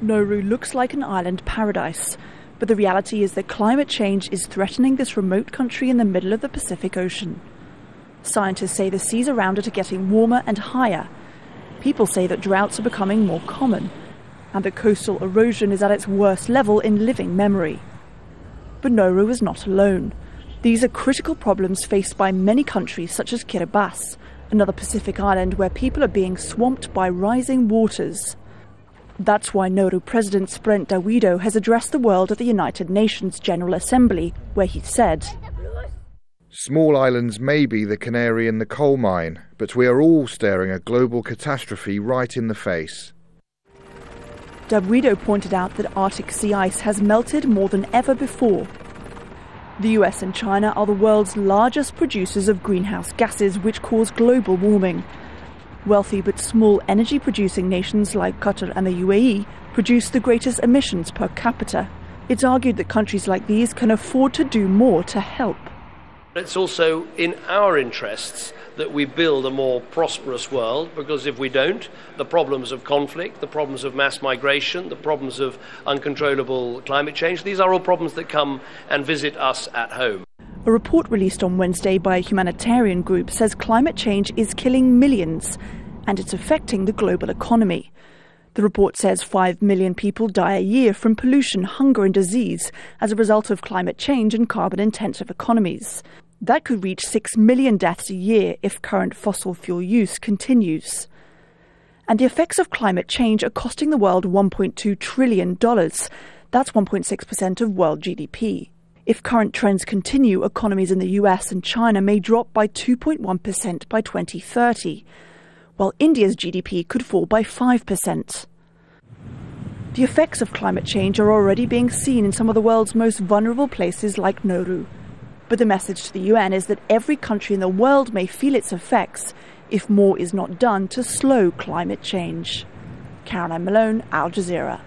Nauru looks like an island paradise, but the reality is that climate change is threatening this remote country in the middle of the Pacific Ocean. Scientists say the seas around it are getting warmer and higher. People say that droughts are becoming more common, and that coastal erosion is at its worst level in living memory. But Nauru is not alone. These are critical problems faced by many countries such as Kiribati, another Pacific island where people are being swamped by rising waters. That's why Nauru President Sprent Dawido has addressed the world at the United Nations General Assembly, where he said, "Small islands may be the canary in the coal mine, but we are all staring a global catastrophe right in the face." Dawido pointed out that Arctic sea ice has melted more than ever before. The US and China are the world's largest producers of greenhouse gases, which cause global warming. Wealthy but small energy-producing nations like Qatar and the UAE produce the greatest emissions per capita. It's argued that countries like these can afford to do more to help. It's also in our interests that we build a more prosperous world, because if we don't, the problems of conflict, the problems of mass migration, the problems of uncontrollable climate change, these are all problems that come and visit us at home. A report released on Wednesday by a humanitarian group says climate change is killing millions and it's affecting the global economy. The report says 5 million people die a year from pollution, hunger and disease as a result of climate change and carbon-intensive economies. That could reach 6 million deaths a year if current fossil fuel use continues. And the effects of climate change are costing the world $1.2 trillion. That's 1.6% of world GDP. If current trends continue, economies in the US and China may drop by 2.1% by 2030, while India's GDP could fall by 5%. The effects of climate change are already being seen in some of the world's most vulnerable places like Nauru. But the message to the UN is that every country in the world may feel its effects if more is not done to slow climate change. Caroline Malone, Al Jazeera.